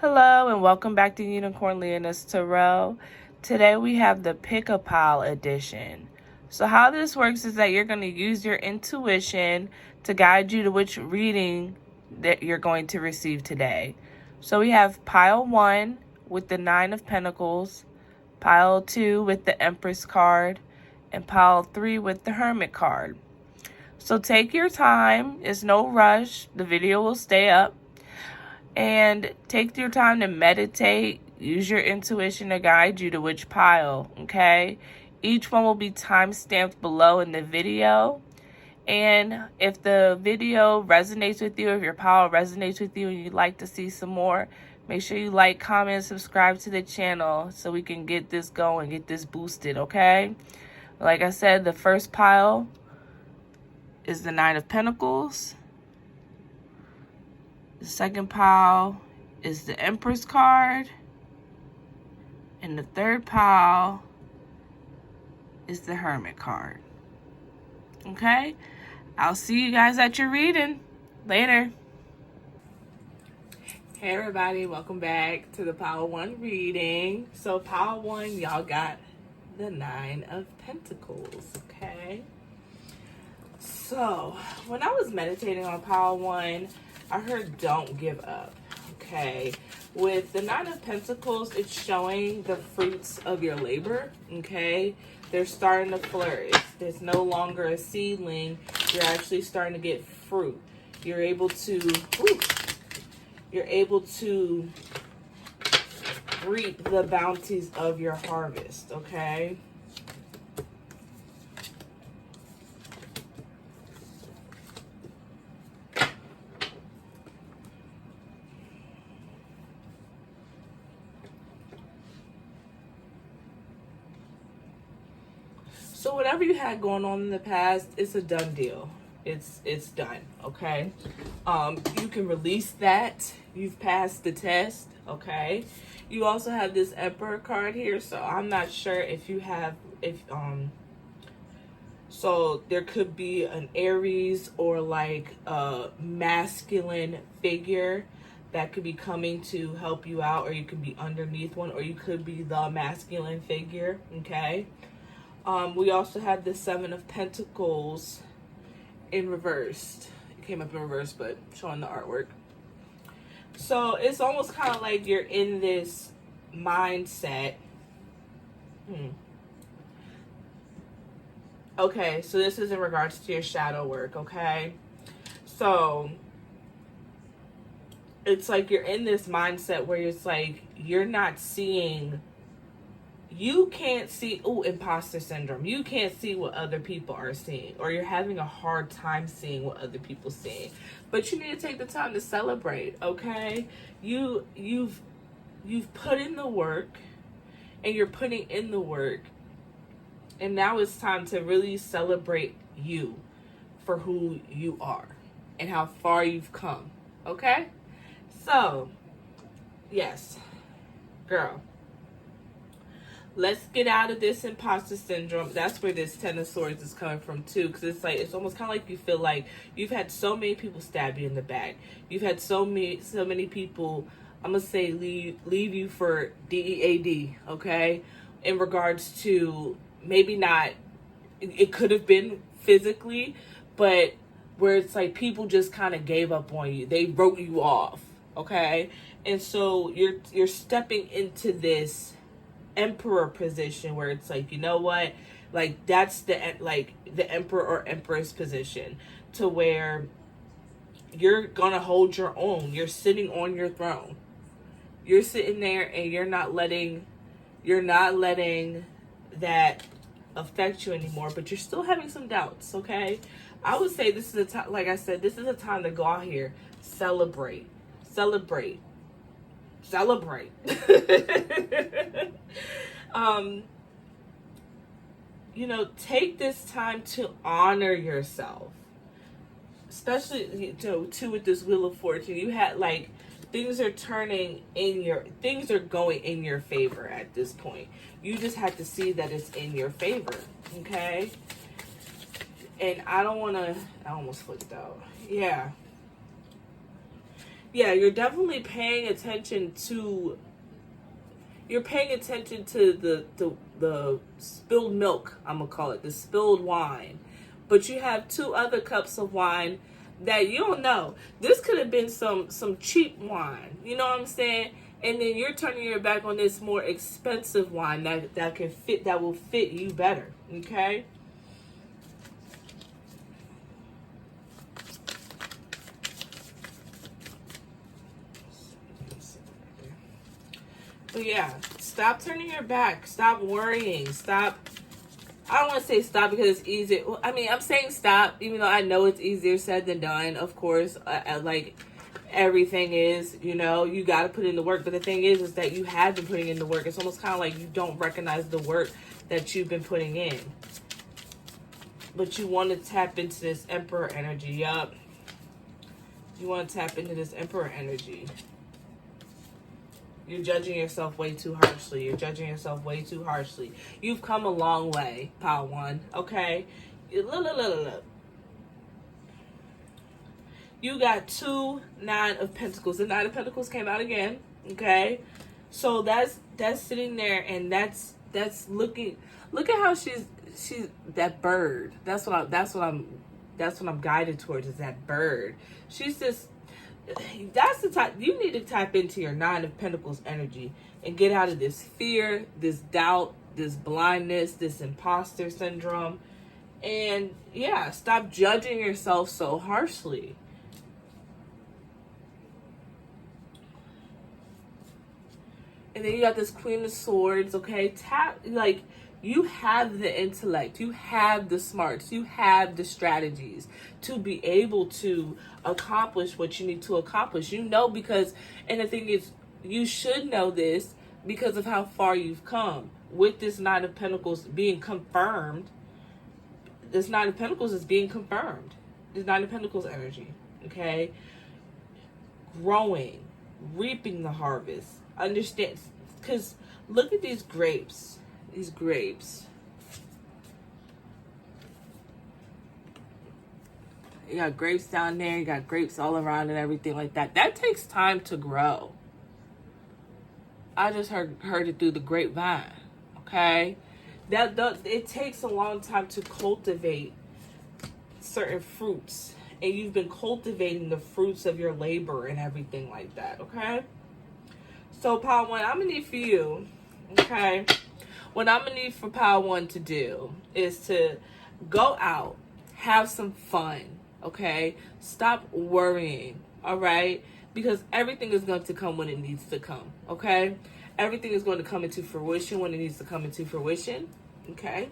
Hello and welcome back to Unicorn Leoness Tarot. Today we have the Pick-a-pile edition. So how this works is that you're going to use your intuition to guide you to which reading that you're going to receive today. So we have pile 1 with the 9 of Pentacles, pile 2 with the Empress card, and pile 3 with the Hermit card. So take your time. It's no rush. The video will stay up. And take your time to meditate. Use your intuition to guide you to which pile, okay? Each one will be time-stamped below in the video. And if the video resonates with you, if your pile resonates with you and you'd like to see some more, make sure you like, comment, and subscribe to the channel so we can get this going, get this boosted, okay? Like I said, the first pile is the 9 of Pentacles. The second pile is the Empress card. And the third pile is the Hermit card. Okay? I'll see you guys at your reading. Later. Hey everybody, welcome back to the pile 1 reading. So pile 1, y'all got the 9 of Pentacles, okay? So when I was meditating on pile 1, I heard don't give up, okay? With the 9 of Pentacles, it's showing the fruits of your labor, okay? They're starting to flourish. There's no longer a seedling. You're actually starting to get fruit. You're able to reap the bounties of your harvest, okay? So whatever you had going on in the past, it's a done deal. It's done, okay? You can release that. You've passed the test, okay? You also have this Emperor card here, so I'm not sure if you have, so there could be an Aries or like a masculine figure that could be coming to help you out, or you could be underneath one, or you could be the masculine figure, okay? We also had the 7 of Pentacles in reversed. It came up in reverse, but showing the artwork. So it's almost kind of like you're in this mindset. Okay, so this is in regards to your shadow work, okay? So it's like you're in this mindset where it's like you're not seeing... You can't see, imposter syndrome. You can't see what other people are seeing, or you're having a hard time seeing what other people are seeing. But you need to take the time to celebrate, okay? You've put in the work, and you're putting in the work, and now it's time to really celebrate you for who you are and how far you've come, okay? So, yes, girl. Let's get out of this imposter syndrome. That's where this 10 of Swords is coming from too, because it's like, it's almost kind of like you feel like you've had so many people stab you in the back. You've had so many people, I'm gonna say, leave you for DEAD, okay? In regards to maybe not, it could have been physically, but where it's like people just kind of gave up on you. They wrote you off, okay? And so you're stepping into this Emperor position where it's like, you know what, like that's the Emperor or Empress position, to where you're gonna hold your own. You're sitting on your throne. You're sitting there and you're not letting that affect you anymore, but you're still having some doubts, okay? I would say this is a time, like I said, this is a time to go out here, celebrate. You know, take this time to honor yourself, especially too with this Wheel of Fortune. You had like things are going in your favor at this point. You just have to see that it's in your favor, okay? And I almost flipped out. Yeah. Yeah, you're definitely paying attention to, you're paying attention to the spilled milk, I'm gonna call it, the spilled wine. But you have two other cups of wine that you don't know. This could have been some cheap wine, you know what I'm saying? And then you're turning your back on this more expensive wine that can fit, that will fit you better, okay? But yeah, stop turning your back. Stop worrying. Stop. I don't want to say stop because it's easier. I mean, I'm saying stop, even though I know it's easier said than done, of course. Like everything is, you know, you got to put in the work. But the thing is that you have been putting in the work. It's almost kind of like you don't recognize the work that you've been putting in. But you want to tap into this Emperor energy. Yup. You want to tap into this Emperor energy. You're judging yourself way too harshly. You're judging yourself way too harshly. You've come a long way, Pile 1, okay? Look. You got 2 9 of Pentacles. The 9 of Pentacles came out again, okay? So that's sitting there, and that's looking. Look at how she's that bird. That's what I'm guided towards, is that bird. She's just, that's the type, you need to tap into your 9 of Pentacles energy and get out of this fear, this doubt, this blindness, this imposter syndrome. And yeah, stop judging yourself so harshly. And then you got this Queen of Swords, okay? Tap, like, you have the intellect, you have the smarts, you have the strategies to be able to accomplish what you need to accomplish. You know, because, and the thing is, you should know this because of how far you've come. With this 9 of Pentacles being confirmed, this 9 of Pentacles is being confirmed. This 9 of Pentacles energy, okay? Growing, reaping the harvest. Understand, because look at these grapes. These grapes. You got grapes down there. You got grapes all around and everything like that. That takes time to grow. I just heard it through the grapevine. Okay? It takes a long time to cultivate certain fruits. And you've been cultivating the fruits of your labor and everything like that. Okay? So, Pile 1, I'm going to need for you. Okay? What I'm going to need for Pile 1 to do is to go out, have some fun, okay? Stop worrying, all right? Because everything is going to come when it needs to come, okay? Everything is going to come into fruition when it needs to come into fruition, okay?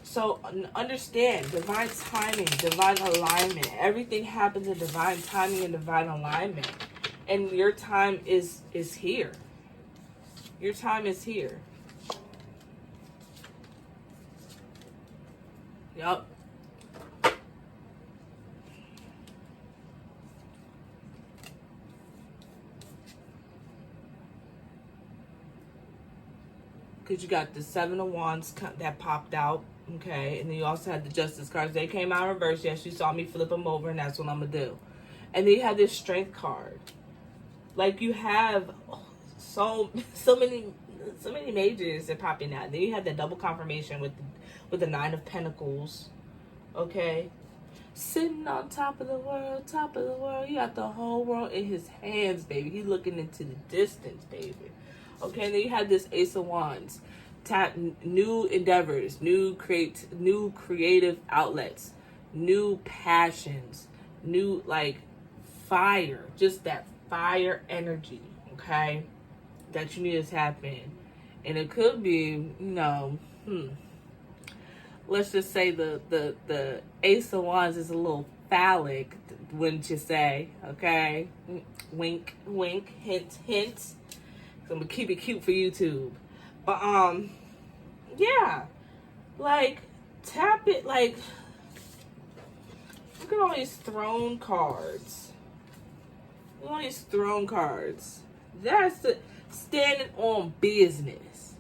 So understand, divine timing, divine alignment. Everything happens in divine timing and divine alignment. And your time is here. Your time is here. Yup. Because you got the 7 of Wands that popped out, okay? And then you also had the Justice cards. They came out in reverse. Yes, you saw me flip them over, and that's what I'm going to do. And then you had this Strength card. Like, you have so many majors that popping out. Then you had the double confirmation with the 9 of Pentacles, okay? Sitting on top of the world, top of the world. You got the whole world in his hands, baby. He's looking into the distance, baby. Okay, and then you had this Ace of Wands. New endeavors, new creative outlets, new passions, new, like, fire. Just that fire energy, okay? That you need to tap in. And it could be, you know, let's just say the Ace of Wands is a little phallic, wouldn't you say? Okay? Wink, wink, hint, hint. I'm gonna keep it cute for YouTube. But, yeah. Like, tap it, like, look at all these throne cards. Look at all these throne cards. That's the standing on business.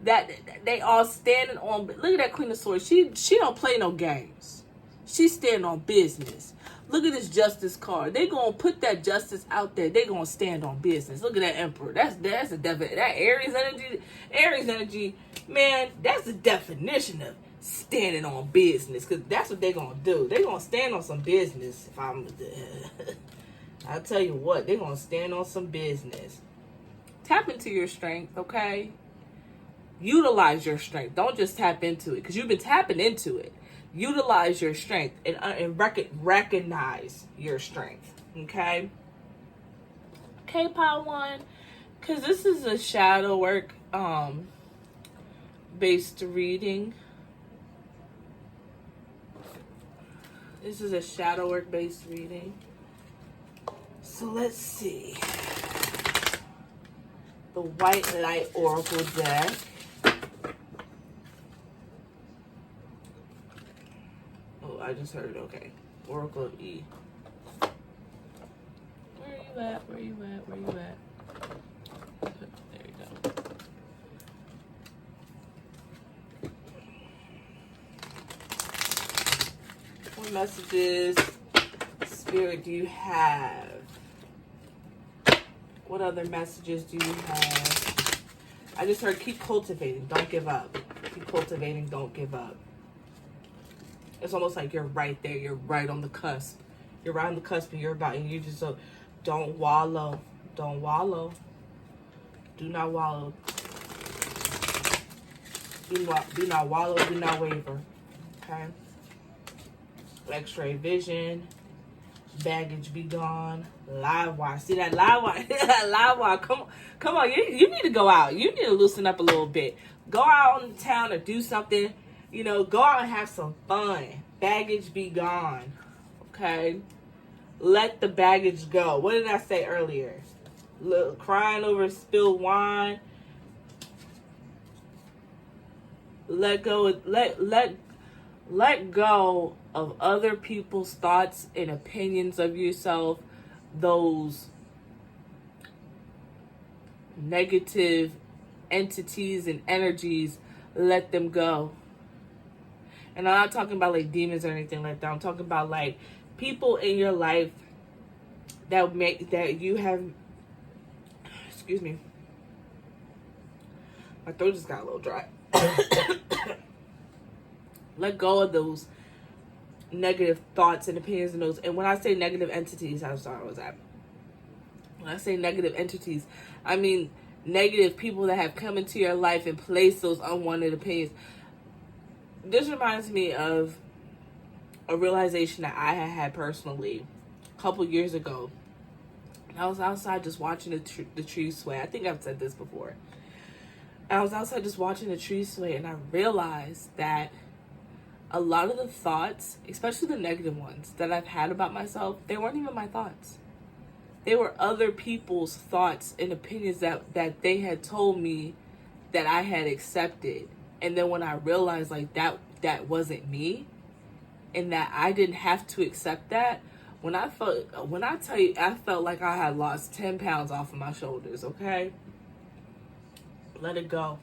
That they all standing on. Look at that Queen of Swords. She don't play no games. She's standing on business. Look at this justice card. They gonna put that justice out there. They gonna stand on business. Look at that Emperor. That's a definite. That Aries energy, man. That's the definition of standing on business. Cause that's what they gonna do. They gonna stand on some business. If I'm, I'll tell you what. They gonna stand on some business. Tap into your strength, okay? Utilize your strength. Don't just tap into it, because you've been tapping into it. Utilize your strength and recognize your strength, okay? Okay, Pile 1, because this is a shadow work based reading. This is a shadow work based reading. So let's see. The White Light Oracle deck. Oh, I just heard, okay. Oracle of E. Where are you at? Where are you at? Where are you at? There you go. What messages, Spirit, do you have? What other messages do you have? I just heard keep cultivating. Don't give up. Keep cultivating. Don't give up. It's almost like you're right there. You're right on the cusp. You're right on the cusp and you just don't wallow. Don't wallow. Do not wallow. Do not wallow. Do not waver. Okay? X-ray vision. Baggage be gone. Live wire. See that live wire? Live wire. Come on. You need to go out. You need to loosen up a little bit. Go out in town or do something. You know, go out and have some fun. Baggage be gone. Okay? Let the baggage go. What did I say earlier? Crying over spilled wine. Let go. Let go of other people's thoughts and opinions of yourself. Those negative entities and energies, let them go. And I'm not talking about like demons or anything like that. I'm talking about like people in your life that you have, excuse me, my throat just got a little dry. Let go of those negative thoughts and opinions and those. And when I say negative entities, I'm sorry, what was that? When I say negative entities, I mean negative people that have come into your life and placed those unwanted opinions. This reminds me of a realization that I had personally a couple years ago. I was outside just watching the trees sway. I think I've said this before. I was outside just watching the trees sway, and I realized that a lot of the thoughts, especially the negative ones that I've had about myself, they weren't even my thoughts. They were other people's thoughts and opinions that they had told me that I had accepted. And then when I realized like that wasn't me and that I didn't have to accept that, when I tell you, I felt like I had lost 10 pounds off of my shoulders, okay? Let it go.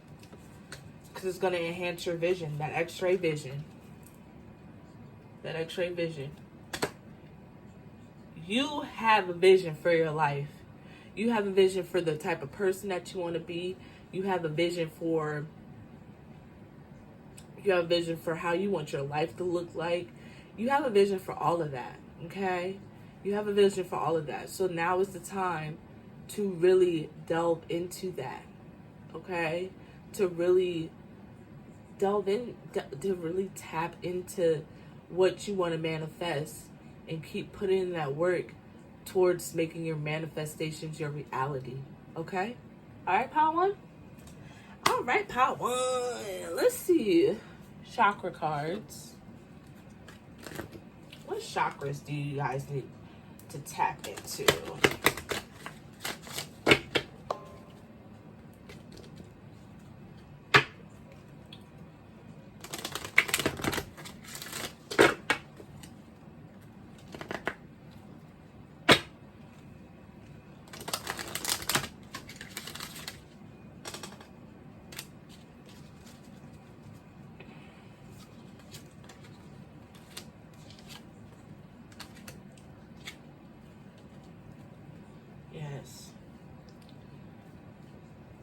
Because it's going to enhance your vision, that X-ray vision. That X-ray vision. You have a vision for your life. You have a vision for the type of person that you want to be. You have a vision for how you want your life to look like. You have a vision for all of that, okay? You have a vision for all of that. So now is the time to really delve into that, okay? To really delve in, to really tap into what you want to manifest and keep putting in that work towards making your manifestations your reality, okay? All right, Pile 1? All right, Pile 1. Let's see. Chakra cards. What chakras do you guys need to tap into?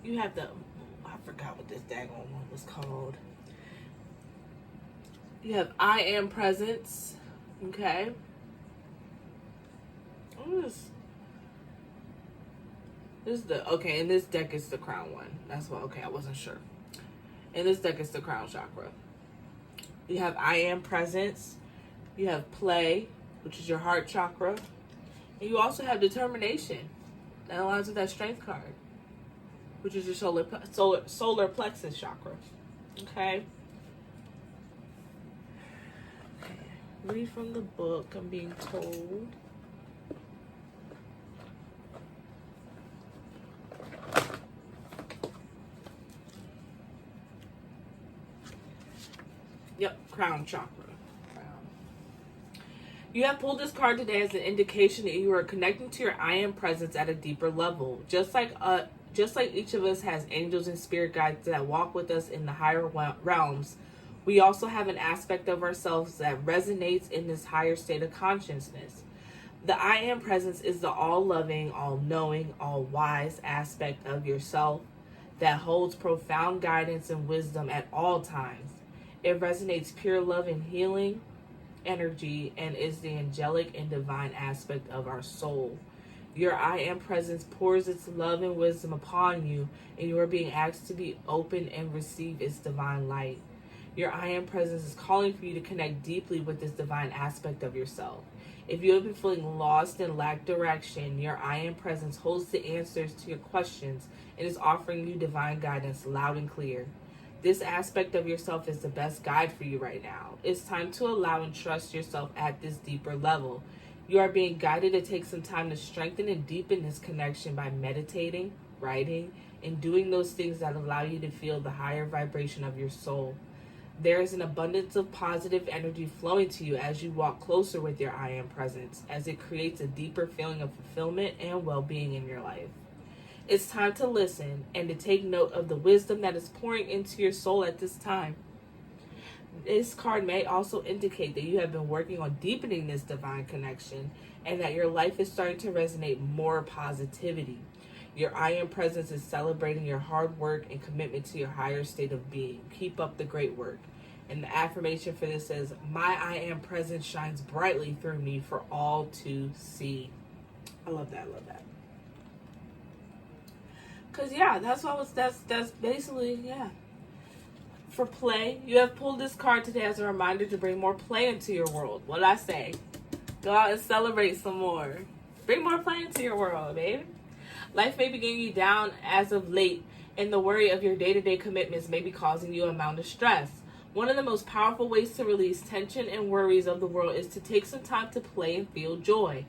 you have the, I forgot what this daggone one was called. You have I am presence. Okay. This is the, okay, in this deck it's the crown one. That's what, okay, I wasn't sure. In this deck it's the crown chakra. You have I am presence. You have play, which is your heart chakra. And you also have determination. That aligns with that strength card, which is your solar plexus chakra. Okay. Read from the book, I'm being told. Yep, crown chakra. You have pulled this card today as an indication that you are connecting to your I am presence at a deeper level. Just like each of us has angels and spirit guides that walk with us in the higher realms, we also have an aspect of ourselves that resonates in this higher state of consciousness. The I am presence is the all-loving, all-knowing, all-wise aspect of yourself that holds profound guidance and wisdom at all times. It resonates pure love and healing energy and is the angelic and divine aspect of our soul. Your I am presence pours its love and wisdom upon you, and you are being asked to be open and receive its divine light. Your I am presence is calling for you to connect deeply with this divine aspect of yourself. If you have been feeling lost and lack direction, your I am presence holds the answers to your questions and is offering you divine guidance loud and clear. This aspect of yourself is the best guide for you right now. It's time to allow and trust yourself at this deeper level. You are being guided to take some time to strengthen and deepen this connection by meditating, writing, and doing those things that allow you to feel the higher vibration of your soul. There is an abundance of positive energy flowing to you as you walk closer with your I am presence, as it creates a deeper feeling of fulfillment and well-being in your life. It's time to listen and to take note of the wisdom that is pouring into your soul at this time. This card may also indicate that you have been working on deepening this divine connection and that your life is starting to resonate more positivity. Your I am presence is celebrating your hard work and commitment to your higher state of being. Keep up the great work. And the affirmation for this says, my I am presence shines brightly through me for all to see. I love that. I love that. Because, yeah, that's basically, yeah. For play, you have pulled this card today as a reminder to bring more play into your world. What I say? Go out and celebrate some more. Bring more play into your world, baby. Life may be getting you down as of late, and the worry of your day-to-day commitments may be causing you an amount of stress. One of the most powerful ways to release tension and worries of the world is to take some time to play and feel joy.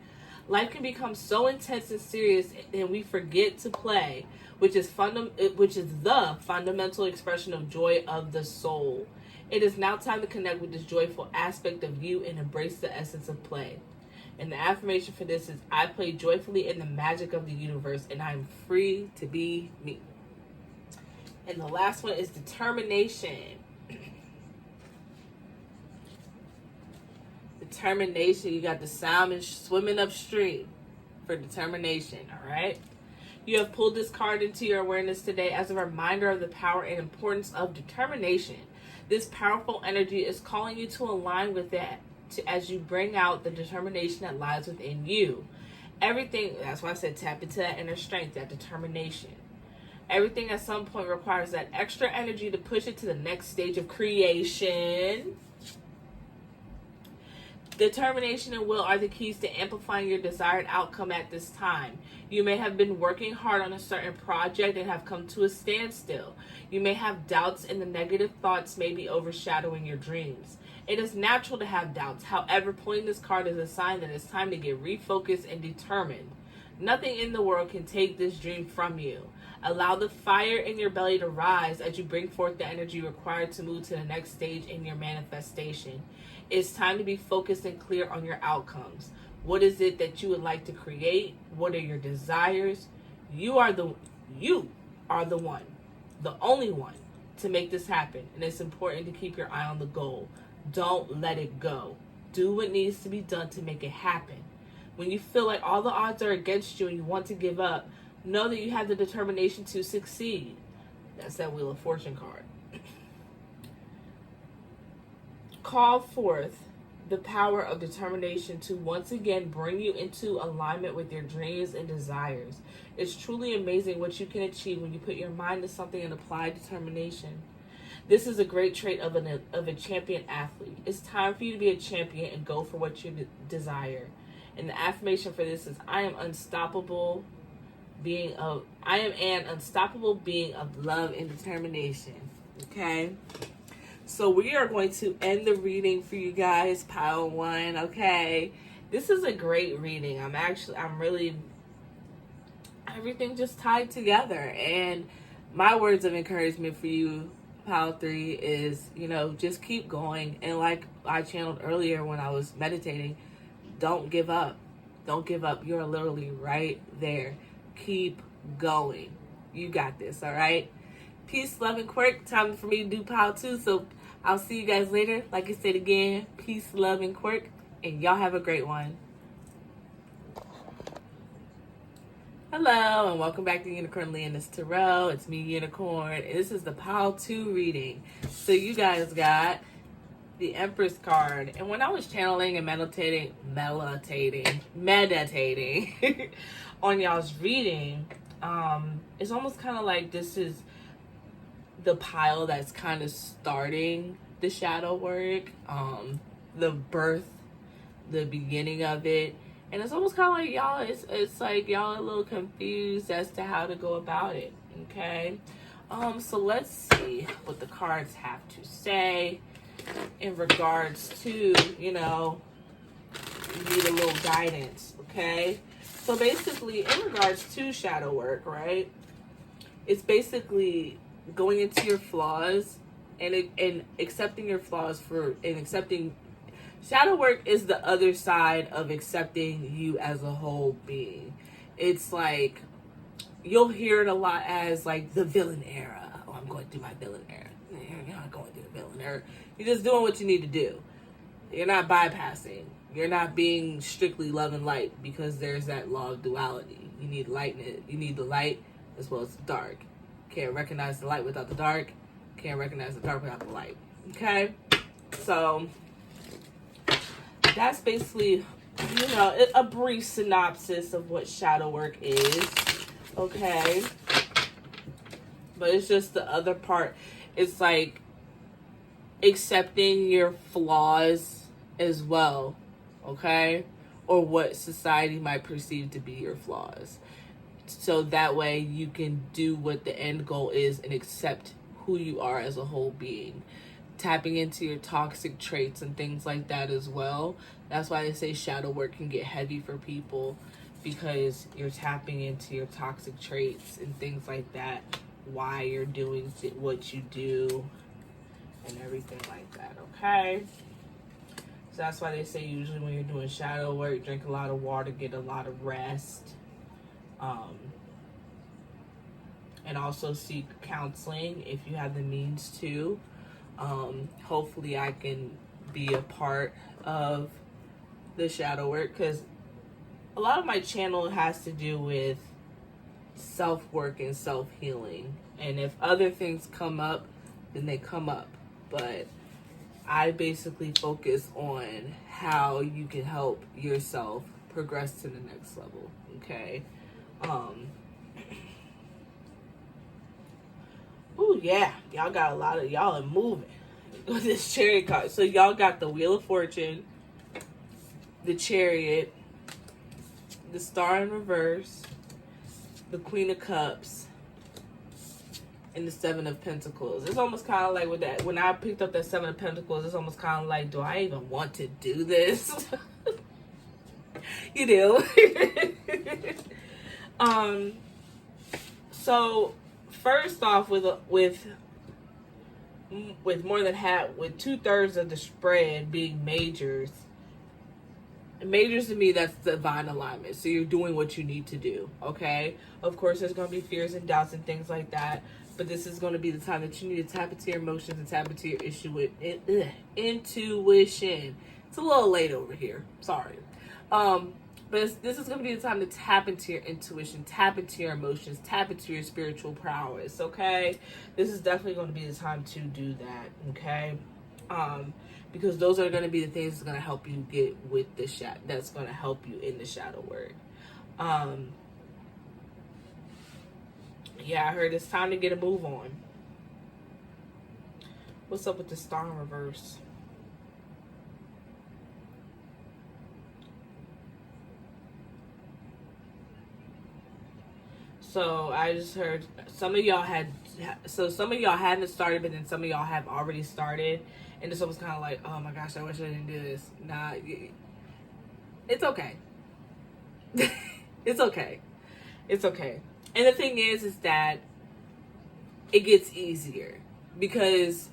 Life can become so intense and serious, and we forget to play, which is the fundamental expression of joy of the soul. It is now time to connect with this joyful aspect of you and embrace the essence of play. And the affirmation for this is, I play joyfully in the magic of the universe, and I am free to be me. And the last one is determination. Determination. You got the salmon swimming upstream for determination, all right? You have pulled this card into your awareness today as a reminder of the power and importance of determination. This powerful energy is calling you to align with that as you bring out the determination that lies within you. Everything, that's why I said tap into that inner strength, that determination. Everything at some point requires that extra energy to push it to the next stage of creation. Determination and will are the keys to amplifying your desired outcome at this time. You may have been working hard on a certain project and have come to a standstill. You may have doubts, and the negative thoughts may be overshadowing your dreams. It is natural to have doubts. However, pulling this card is a sign that it's time to get refocused and determined. Nothing in the world can take this dream from you. Allow the fire in your belly to rise as you bring forth the energy required to move to the next stage in your manifestation. It's time to be focused and clear on your outcomes. What is it that you would like to create? What are your desires? You are the one, the only one to make this happen. And it's important to keep your eye on the goal. Don't let it go. Do what needs to be done to make it happen. When you feel like all the odds are against you and you want to give up, Know that you have the determination to succeed. That's that Wheel of Fortune card. Call forth the power of determination to once again bring you into alignment with your dreams and desires. It's truly amazing what you can achieve when you put your mind to something and apply determination. This is a great trait of a champion athlete. It's time for you to be a champion and go for what you desire. And the affirmation for this is, I am an unstoppable being of love and determination. Okay? So we are going to end the reading for you guys, pile 1, okay? This is a great reading. Everything just tied together. And my words of encouragement for you, pile 3, is, just keep going. And like I channeled earlier when I was meditating, don't give up. Don't give up. You're literally right there. Keep going. You got this, all right? Peace, love, and quirk. Time for me to do pile 2. So I'll see you guys later. Like I said again, peace, love, and quirk. And y'all have a great one. Hello, and welcome back to Unicorn Leoness Tarot. It's me, Unicorn. And this is the pile 2 reading. So you guys got the Empress card. And when I was channeling and meditating on y'all's reading, it's almost kind of like this is the pile that's kind of starting the shadow work, the birth, the beginning of it. And it's almost kind of like y'all, it's like y'all are a little confused as to how to go about it, okay? So let's see what the cards have to say in regards to, you need a little guidance, okay? So basically, in regards to shadow work, right, it's basically going into your flaws and accepting your flaws accepting. Shadow work is the other side of accepting you as a whole being. It's like, you'll hear it a lot as like the villain era. Oh, I'm going through my villain era. You're not going through the villain era. You're just doing what you need to do. You're not bypassing. You're not being strictly love and light, because there's that law of duality. You need lightness. You need the light as well as the dark. Can't recognize the light without the dark. Can't recognize the dark without the light. Okay? So that's basically, a brief synopsis of what shadow work is. Okay? But it's just the other part. It's like accepting your flaws as well. Okay? Or what society might perceive to be your flaws. So that way you can do what the end goal is and accept who you are as a whole being. Tapping into your toxic traits and things like that as well. That's why they say shadow work can get heavy for people, because you're tapping into your toxic traits and things like that, why you're doing what you do and everything like that, okay? So that's why they say usually when you're doing shadow work, drink a lot of water, get a lot of rest. And also seek counseling if you have the means to. Hopefully I can be a part of the shadow work, because a lot of my channel has to do with self-work and self-healing. And if other things come up, then they come up. But I basically focus on how you can help yourself progress to the next level, okay? Ooh, yeah. Y'all got a lot of... Y'all are moving with this Chariot card. So y'all got the Wheel of Fortune, the Chariot, the Star in reverse, the Queen of Cups, and the Seven of Pentacles. It's almost kind of like with that... When I picked up that Seven of Pentacles, it's almost kind of like, do I even want to do this? You do. So... First off, with more than half, with 2/3 of the spread being majors. Majors to me, that's divine alignment. So you're doing what you need to do, okay? Of course, there's going to be fears and doubts and things like that. But this is going to be the time that you need to tap into your emotions and tap into your intuition. It's a little late over here. Sorry. But this is going to be the time to tap into your intuition, tap into your emotions, tap into your spiritual prowess, okay? This is definitely going to be the time to do that, okay? Because those are going to be the things that's going to help you get with the shadow, that's going to help you in the shadow work. Yeah, I heard it's time to get a move on. What's up with the star in reverse? So I just heard some of y'all haven't started, but then some of y'all have already started. And it's almost kind of like, oh my gosh, I wish I didn't do this. Nah, it's okay. It's okay. It's okay. And the thing is that it gets easier because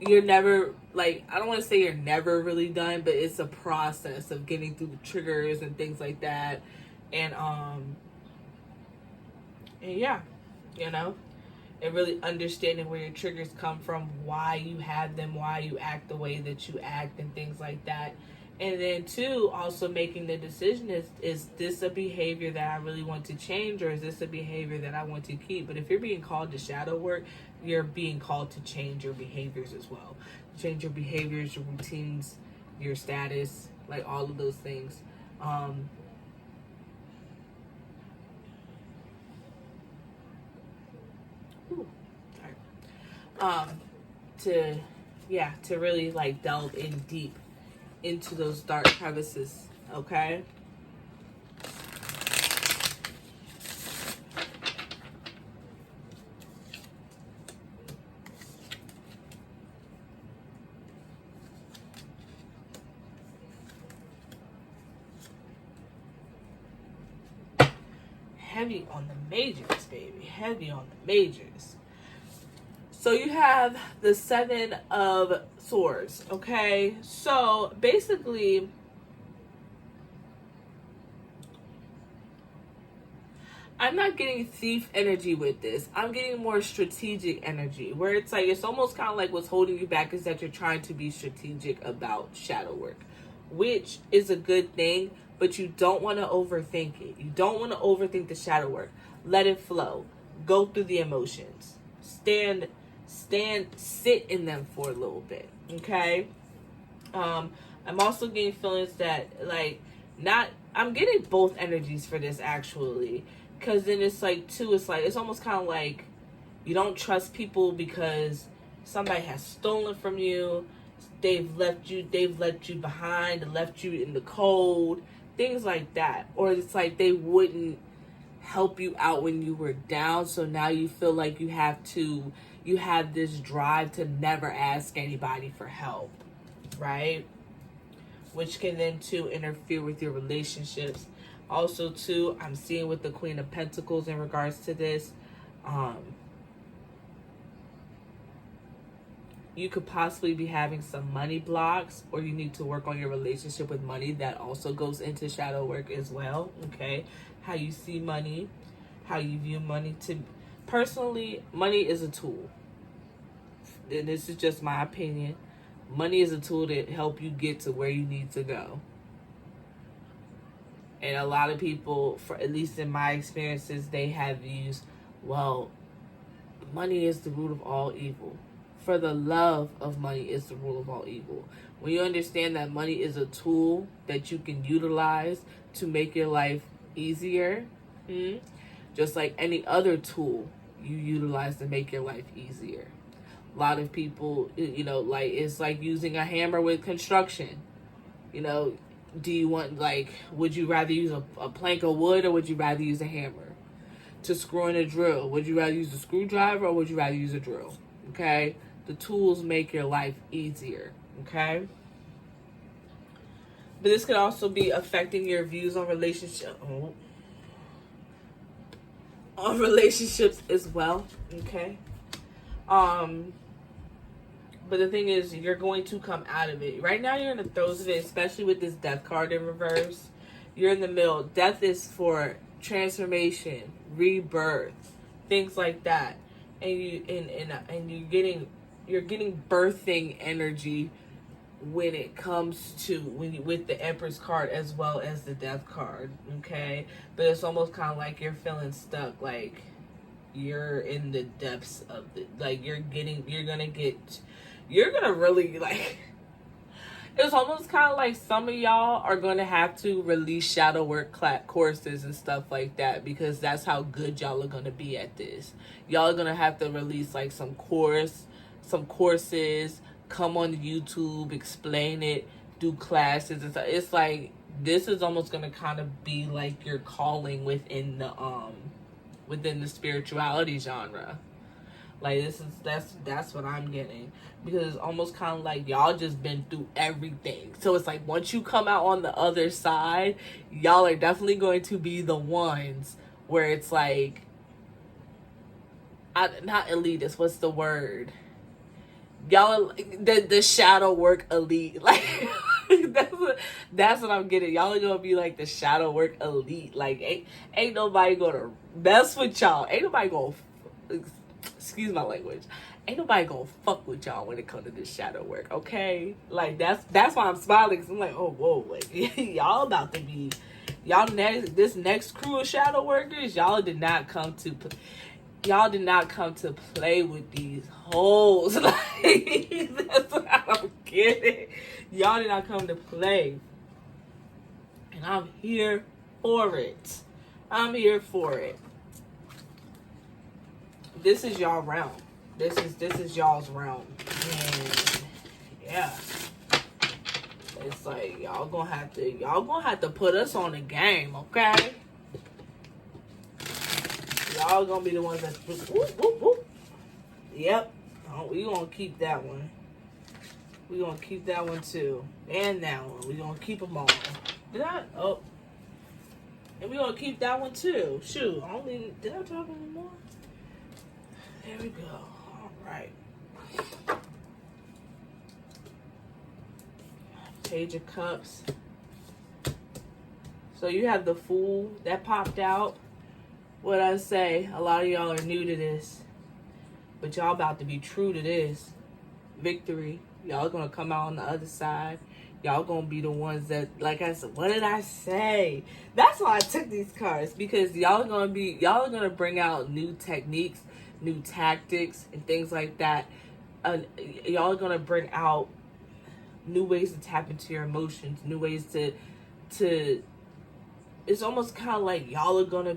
you're never, like, I don't want to say you're never really done, but it's a process of getting through the triggers and things like that. And yeah, you know, and really understanding where your triggers come from, why you have them, why you act the way that you act and things like that. And then two, also making the decision, is this a behavior that I really want to change, or is this a behavior that I want to keep? But if you're being called to shadow work, you're being called to change your behaviors as well. Change your behaviors, your routines, your status, like all of those things. To really like delve in deep into those dark crevices, okay? Heavy on the majors, baby. Heavy on the majors. So you have the Seven of Swords, okay? So basically, I'm not getting thief energy with this. I'm getting more strategic energy, where it's like, it's almost kind of like what's holding you back is that you're trying to be strategic about shadow work, which is a good thing, but you don't want to overthink it. You don't want to overthink the shadow work. Let it flow. Go through the emotions. Sit in them for a little bit, okay? I'm also getting feelings that, like, I'm getting both energies for this, actually, because then it's like, too, it's almost kind of like you don't trust people because somebody has stolen from you, they've left you behind, left you in the cold, things like that. Or it's like they wouldn't help you out when you were down, so now you feel like you have this drive to never ask anybody for help, right? Which can then too interfere with your relationships. Also too, I'm seeing with the Queen of Pentacles in regards to this, you could possibly be having some money blocks, or you need to work on your relationship with money. That also goes into shadow work as well, okay? How you see money, how you view money. Personally, money is a tool. And this is just my opinion. Money is a tool to help you get to where you need to go. And a lot of people, for at least in my experiences, they have used, well, money is the root of all evil. For the love of money is the root of all evil. When you understand that money is a tool that you can utilize to make your life easier, just like any other tool you utilize to make your life easier. A lot of people, like, it's like using a hammer with construction. Do you want, like, would you rather use a plank of wood, or would you rather use a hammer to screw in a drill? Would you rather use a screwdriver, or would you rather use a drill? Okay? The tools make your life easier. Okay? But this could also be affecting your views on relationships as well. Okay? But the thing is, you're going to come out of it. Right now, you're in the throes of it, especially with this Death card in reverse. You're in the middle. Death is for transformation, rebirth, things like that. And you're getting birthing energy when it comes to with the Empress card as well as the Death card, okay? But it's almost kind of like you're feeling stuck, like you're in the depths of the, like you're gonna really like, it's almost kind of like some of y'all are going to have to release shadow work courses and stuff like that, because that's how good y'all are going to be at this. Y'all are going to have to release like some courses, come on YouTube, explain it, do classes and stuff. It's like, this is almost going to kind of be like your calling within the spirituality genre. Like, that's what I'm getting, because it's almost kind of like y'all just been through everything. So it's like, once you come out on the other side, y'all are definitely going to be the ones where it's like, not elitist, what's the word? Y'all are the shadow work elite. Like, that's what I'm getting. Y'all are gonna be like the shadow work elite. Like, ain't nobody gonna mess with y'all. Ain't nobody gonna, excuse my language, ain't nobody gonna fuck with y'all when it comes to this shadow work, okay? Like, that's why I'm smiling, because I'm like, oh, whoa, like, y'all about to be, this next crew of shadow workers, y'all did not come to play with these hoes. Like, that's what I don't get it. Y'all did not come to play. And I'm here for it. I'm here for it. This is y'all realm. This is y'all's realm. And yeah. It's like y'all gonna have to put us on the game, okay? Y'all gonna be the ones that whoop, whoop, whoop. Yep. Oh, we gonna keep that one. We gonna keep that one too. And that one. We gonna keep them all. Oh. And we gonna keep that one too. Shoot. Did I talk anymore? There we go. All right. Page of Cups. So you have the Fool that popped out. What I say, a lot of y'all are new to this, but y'all about to be true to this. Victory. Y'all gonna come out on the other side. Y'all gonna be the ones that, like I said, what did I say? That's why I took these cards, because y'all are gonna bring out new techniques, new tactics, and things like that. Y'all are gonna bring out new ways to tap into your emotions, new ways to it's almost kind of like y'all are gonna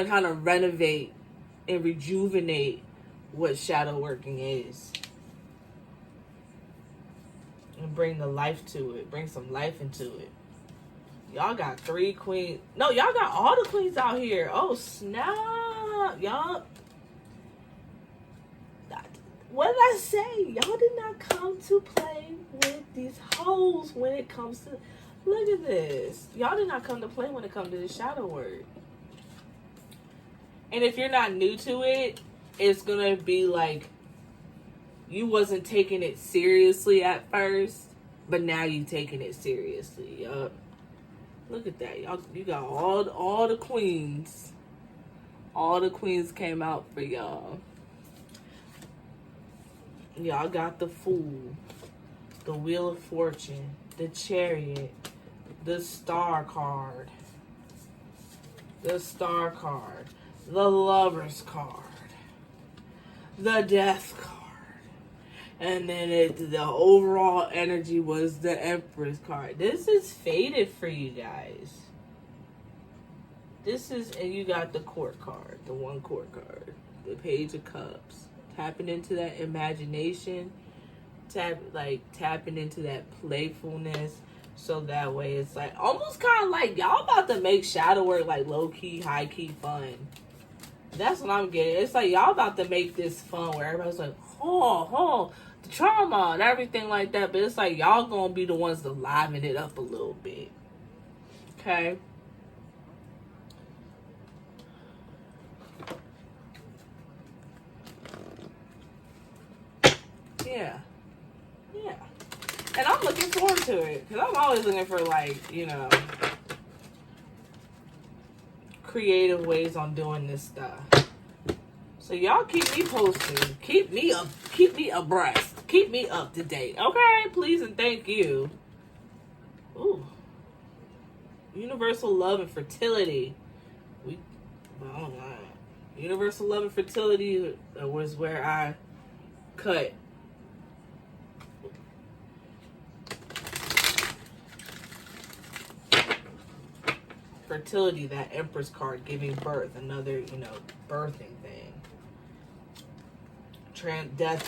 kind of renovate and rejuvenate what shadow working is, and bring the life to it, bring some life into it. Y'all got 3 queens. No, y'all got all the queens out here. Oh, snap. Y'all, what did I say? Y'all did not come to play with these hoes when it comes to, look at this. Y'all did not come to play when it comes to the shadow work. And if you're not new to it, it's going to be like you wasn't taking it seriously at first, but now you taking it seriously. Yup. Look at that. Y'all, you got all the queens. All the queens came out for y'all. Y'all got the Fool, the Wheel of Fortune, the Chariot, the Star card, the Lover's card, the Death card, and then the overall energy was the Empress card. This is faded for you guys. And you got the Court card, the 1 Court card, the Page of Cups. Tapping into that imagination, tapping into that playfulness, so that way it's like almost kind of like y'all about to make shadow work like low key, high key fun. That's what I'm getting. It's like y'all about to make this fun where everybody's like, the trauma and everything like that. But it's like y'all gonna be the ones to liven it up a little bit. Okay. Yeah. And I'm looking forward to it, because I'm always looking for, like, you know, creative ways on doing this stuff. So y'all keep me posted. Keep me abreast. Keep me up to date, okay? Please and thank you. Ooh. Universal love and fertility. Oh my. Universal love and fertility was where I cut. Fertility, that Empress card, giving birth, another, birthing thing. Death,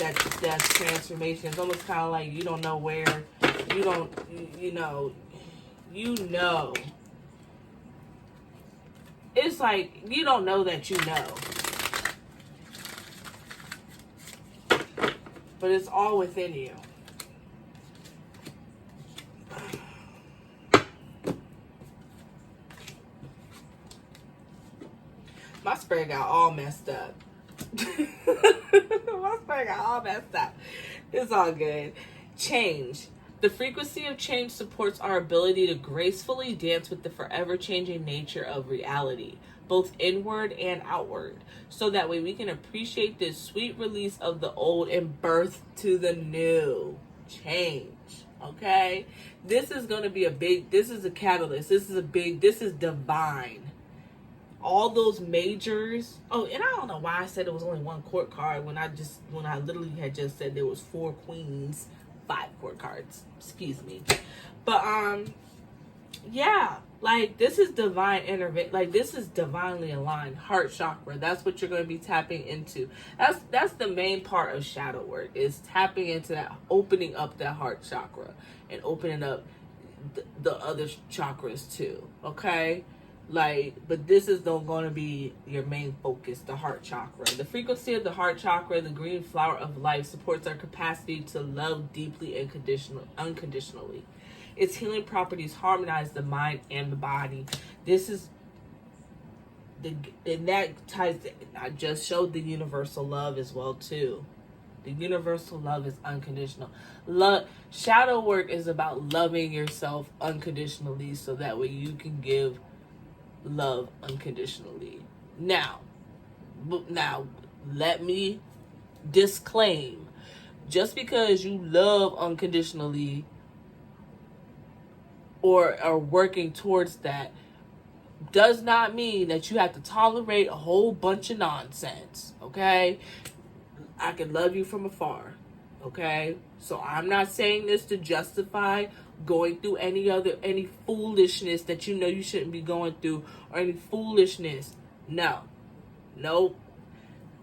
transformation. It's almost kind of like you don't know where, It's like you don't know that you know. But it's all within you. My spread got all messed up. My spread got all messed up. It's all good. Change. The frequency of change supports our ability to gracefully dance with the forever changing nature of reality, both inward and outward, so that way we can appreciate this sweet release of the old and birth to the new. Change. Okay? This is going to be this is a catalyst. This is divine. All those majors. Oh, and I don't know why I said it was only one court card when I literally had just said there was 4 queens, 5 court cards. Excuse me. But yeah, like this is divine intervention. Like this is divinely aligned. Heart chakra. That's what you're going to be tapping into. That's the main part of shadow work, is tapping into that, opening up that heart chakra and opening up the other chakras too. Okay? But this is going to be your main focus, the heart chakra. The frequency of the heart chakra, the green flower of life, supports our capacity to love deeply and unconditionally. Its healing properties harmonize the mind and the body. This is and that ties. I just showed the universal love as well too. The universal love is unconditional. Shadow work is about loving yourself unconditionally, so that way you can give love unconditionally. Now let me disclaim, just because you love unconditionally or are working towards that does not mean that you have to tolerate a whole bunch of nonsense. Okay? I can love you from afar. Okay? So I'm not saying this to justify going through any foolishness that you know you shouldn't be going through, or any foolishness. No. Nope.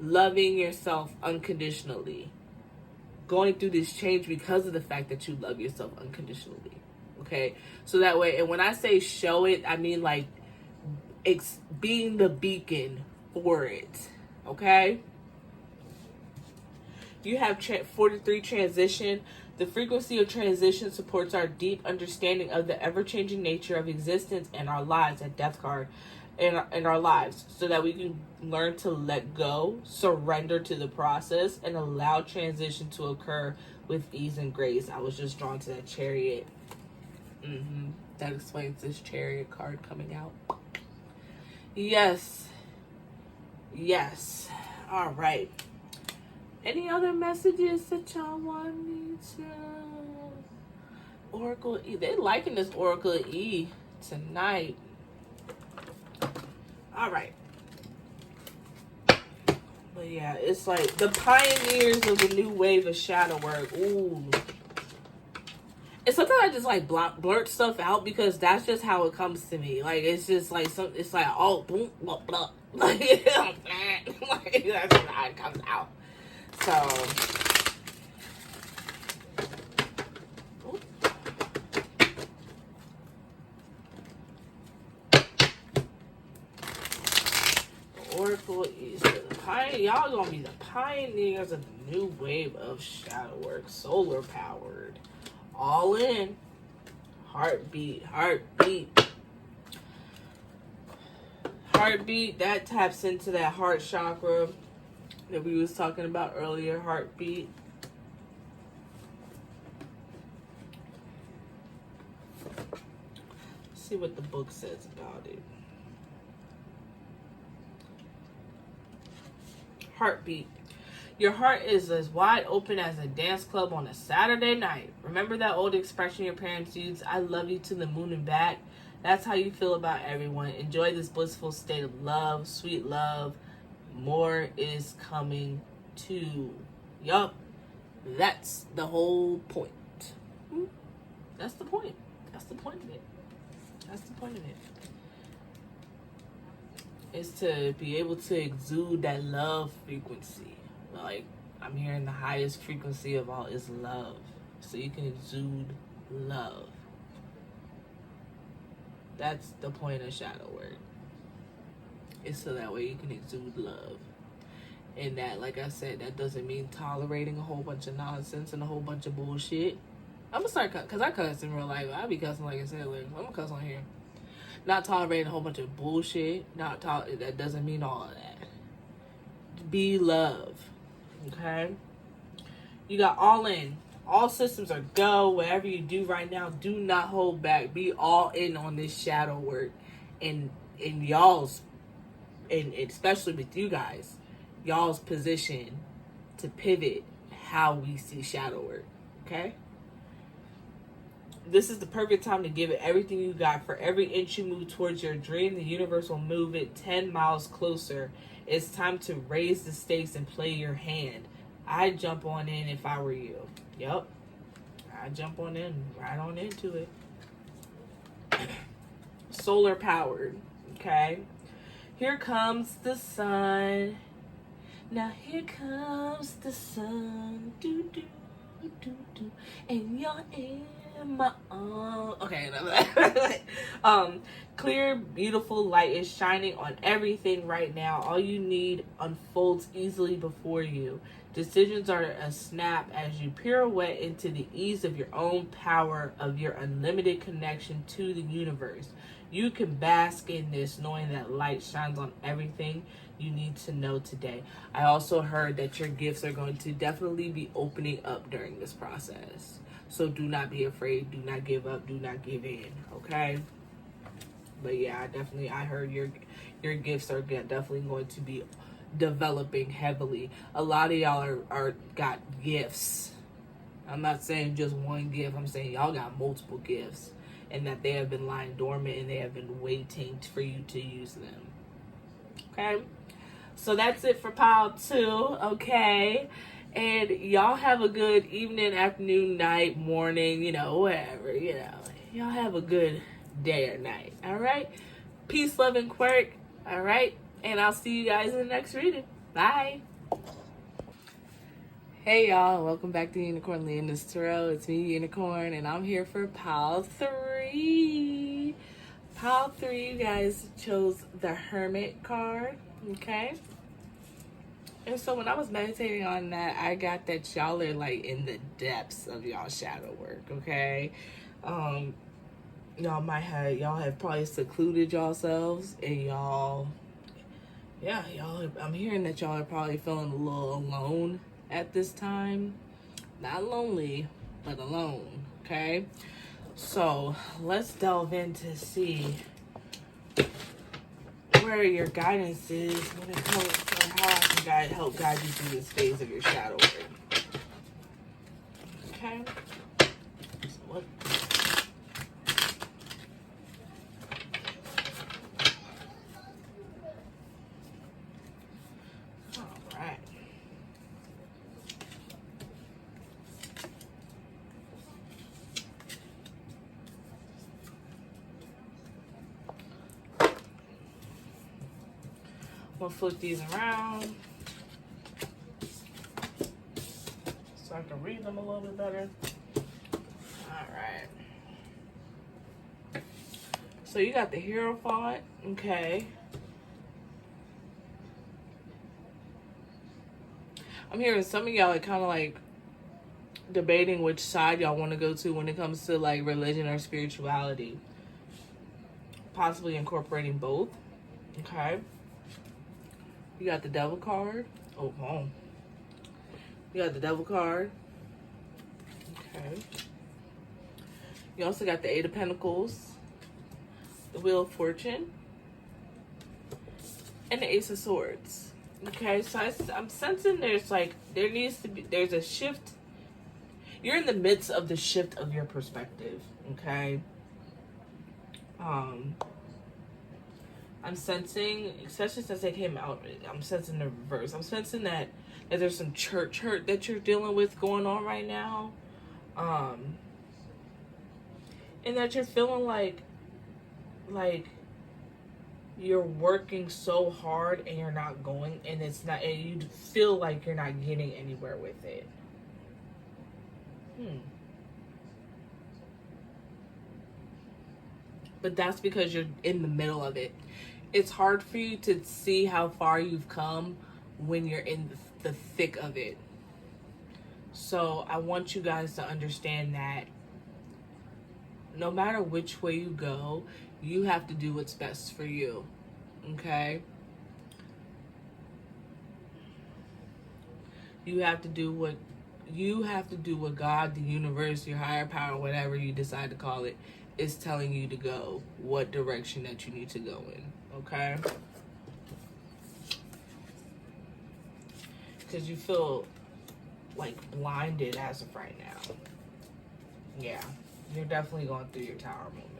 Loving yourself unconditionally. Going through this change because of the fact that you love yourself unconditionally. Okay? So that way, and when I say show it, I mean like it's being the beacon for it. Okay? You have 43 transition. The frequency of transition supports our deep understanding of the ever-changing nature of existence and our lives, at death card, in our lives, so that we can learn to let go, surrender to the process, and allow transition to occur with ease and grace. I was just drawn to that Chariot. That explains this Chariot card coming out. Yes. All right. Any other messages that y'all want me to? Oracle E. They liking this Oracle E tonight. All right. But yeah, it's like the pioneers of the new wave of shadow work. Ooh. And sometimes I just like blurt stuff out because that's just how it comes to me. Like it's just like it's like oh boom blah blah. Like that's how it comes out. So Oracle is the pioneer. Y'all gonna be the pioneers of the new wave of shadow work, solar powered, all in. Heartbeat. That taps into that heart chakra that we was talking about earlier. Heartbeat. Let's see what the book says about it. Heartbeat. Your heart is as wide open as a dance club on a Saturday night. Remember that old expression your parents used, I love you to the moon and back? That's how you feel about everyone. Enjoy this blissful state of love, sweet love. More is coming too. Yup. That's the whole point. That's the point. That's the point of it. That's the point of it. Is to be able to exude that love frequency. Like, I'm hearing the highest frequency of all is love. So you can exude love. That's the point of shadow work. It's so that way you can exude love. And that, like I said, that doesn't mean tolerating a whole bunch of nonsense and a whole bunch of bullshit. I'm gonna start because I cuss in real life. I be cussing like I said. I'm gonna cuss on here. Not tolerating a whole bunch of bullshit. That doesn't mean all of that. Be love. Okay? You got all in. All systems are go. Whatever you do right now, do not hold back. Be all in on this shadow work. And y'all's, and especially with you guys, y'all's position to pivot how we see shadow work. Okay? This is the perfect time to give it everything you got. For every inch you move towards your dream, the universe will move it 10 miles closer. It's time to raise the stakes and play your hand. I'd jump on in if I were you. Yep. I'd jump on in, right on into it. Solar powered. Okay. Here comes the sun. Now here comes the sun. Do, do, do, do. And you're in my own. Okay, clear, beautiful light is shining on everything right now. All you need unfolds easily before you. Decisions are a snap as you pirouette into the ease of your own power, of your unlimited connection to the universe. You can bask in this, knowing that light shines on everything you need to know today. I also heard that your gifts are going to definitely be opening up during this process. So do not be afraid. Do not give up. Do not give in. Okay? But yeah, I heard your gifts are definitely going to be developing heavily. A lot of y'all are got gifts. I'm not saying just one gift. I'm saying y'all got multiple gifts. And that they have been lying dormant and they have been waiting for you to use them. Okay? So that's it for pile 2. Okay? And y'all have a good evening, afternoon, night, morning, whatever, Y'all have a good day or night, all right? Peace, love, and quirk, all right? And I'll see you guys in the next reading. Bye. Hey, y'all. Welcome back to Unicorn Leoness Tarot. It's me, Unicorn, and I'm here for pile 3. Pile 3, you guys chose the Hermit card, okay? And so when I was meditating on that, I got that y'all are like in the depths of y'all shadow work, okay? Y'all have probably secluded yourselves, and I'm hearing that y'all are probably feeling a little alone at this time. Not lonely, but alone, okay? So let's delve in to see where your guidance is when it comes to how I can help guide you through this phase of your shadow work. Okay? So what? Alright. We'll flip these around so I can read them a little bit better. Alright. So you got the Hierophant, okay. I'm hearing some of y'all are kind of like debating which side y'all want to go to when it comes to like religion or spirituality. Possibly incorporating both, okay. You got the Devil card. Oh, you got the Devil card. Okay. You also got the Eight of Pentacles, the Wheel of Fortune, and the Ace of Swords. Okay, so I'm sensing there's a shift. You're in the midst of the shift of your perspective, okay? I'm sensing, especially since they came out, I'm sensing the reverse. I'm sensing that there's some church hurt that you're dealing with going on right now. And that you're feeling like you're working so hard and you're not going, and you feel like you're not getting anywhere with it. But that's because you're in the middle of it. It's hard for you to see how far you've come when you're in the thick of it. So I want you guys to understand that no matter which way you go, you have to do what's best for you. Okay? You have to do what God, the universe, your higher power, whatever you decide to call it, is telling you to go, what direction that you need to go in. Okay? Because you feel like blinded as of right now. Yeah. You're definitely going through your tower moment.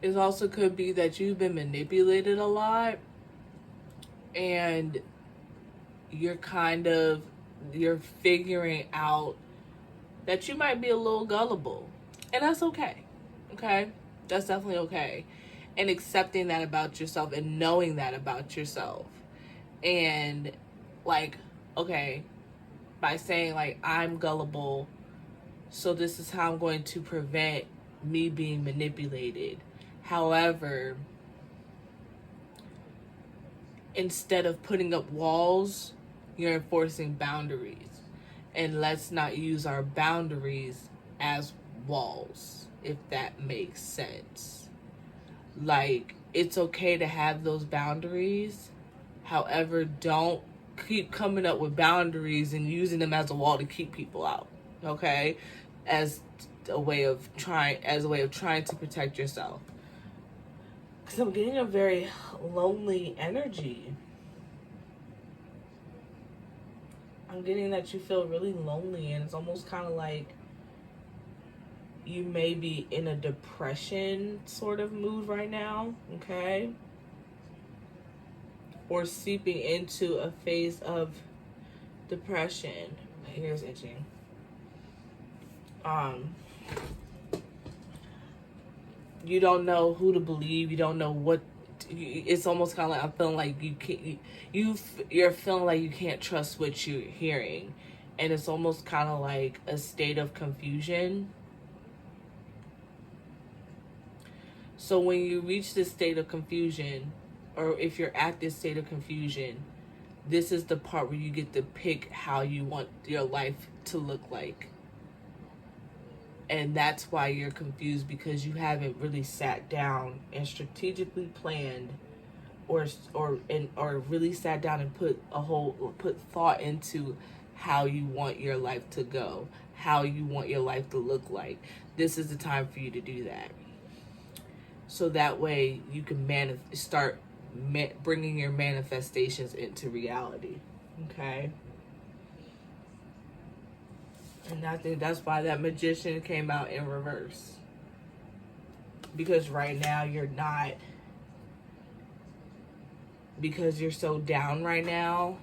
It also could be that you've been manipulated a lot, and you're figuring out that you might be a little gullible. And that's okay. Okay? That's definitely okay. And accepting that about yourself and knowing that about yourself. And okay, by saying I'm gullible, so this is how I'm going to prevent me being manipulated. However, instead of putting up walls, you're enforcing boundaries. And let's not use our boundaries as walls, if that makes sense. It's okay to have those boundaries. However, don't keep coming up with boundaries and using them as a wall to keep people out. Okay? As a way of trying to protect yourself. Because I'm getting a very lonely energy. I'm getting that you feel really lonely, and it's almost kind of like you may be in a depression sort of mood right now, okay? Or seeping into a phase of depression. My ear's itching. You don't know who to believe. You don't know what. It's almost kind of like I'm feeling like you can't. You're feeling like you can't trust what you're hearing, and it's almost kind of like a state of confusion. So when you reach this state of confusion, or if you're at this state of confusion, this is the part where you get to pick how you want your life to look like. And that's why you're confused, because you haven't really sat down and strategically planned or really sat down and put thought into how you want your life to go, how you want your life to look like. This is the time for you to do that. So that way you can start bringing your manifestations into reality. Okay? And I think that's why that Magician came out in reverse. Because right now you're not, because you're so down right now,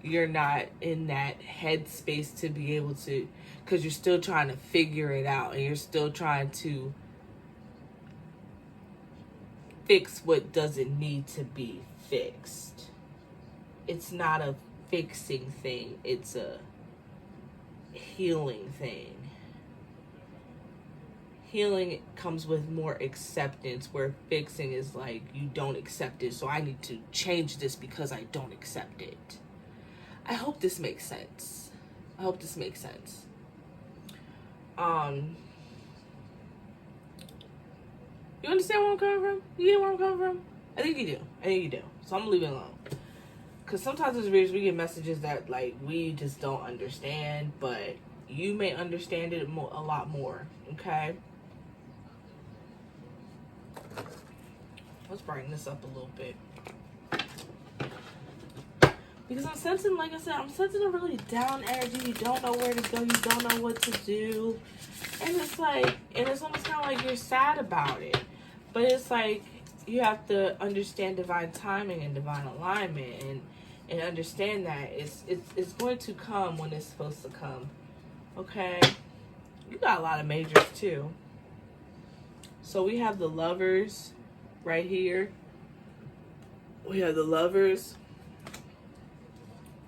you're not in that headspace to be able to, because you're still trying to figure it out, and you're still trying to fix what doesn't need to be fixed. It's not a fixing thing, it's a healing thing. Healing comes with more acceptance, where fixing is like, you don't accept it, so I need to change this because I don't accept it. I hope this makes sense. You understand where I'm coming from? You get where I'm coming from? I think you do. I think you do. So I'm gonna leave it alone. Because sometimes as readers, we get messages that, like, we just don't understand, but you may understand it a lot more, okay? Let's brighten this up a little bit. Because I'm sensing, like I said, I'm sensing a really down energy. You don't know where to go. You don't know what to do. And it's like, and it's almost kind of like you're sad about it. But it's like, you have to understand divine timing and divine alignment, and understand that it's going to come when it's supposed to come. Okay? You got a lot of majors too. So we have the Lovers right here. We have the Lovers.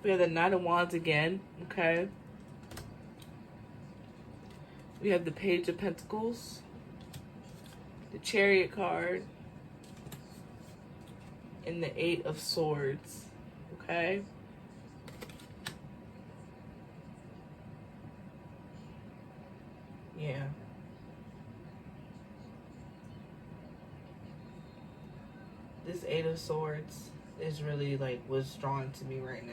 We have the Knight of Wands again. Okay? We have the Page of Pentacles. The Chariot card. And the Eight of Swords. Okay? Yeah. This Eight of Swords is really, like, what's drawn to me right now.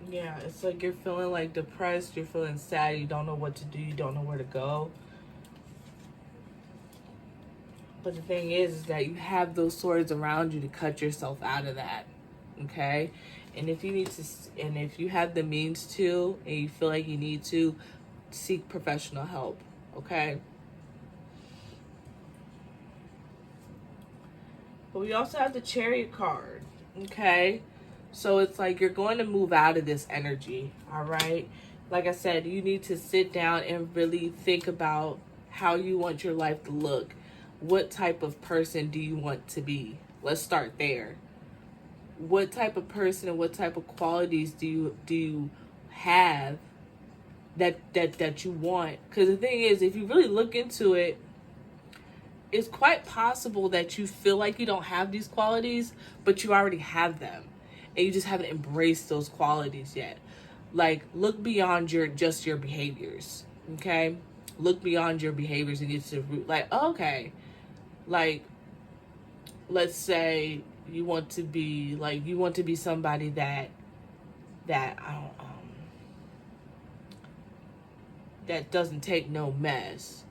Yeah, it's like you're feeling, like, depressed, you're feeling sad, you don't know what to do, you don't know where to go. But the thing is that you have those swords around you to cut yourself out of that, okay? And if you need to, and if you have the means to, and you feel like you need to, seek professional help, okay? But we also have the Chariot card, okay? So it's like you're going to move out of this energy, all right? Like I said, you need to sit down and really think about how you want your life to look. What type of person do you want to be? Let's start there. What type of person and what type of qualities do you have that you want? Because the thing is, if you really look into it, it's quite possible that you feel like you don't have these qualities, but you already have them, and you just haven't embraced those qualities yet. Like, look beyond just your behaviors, okay? Look beyond your behaviors and get to the root. Like, okay, like, let's say you want to be somebody that that doesn't take no mess.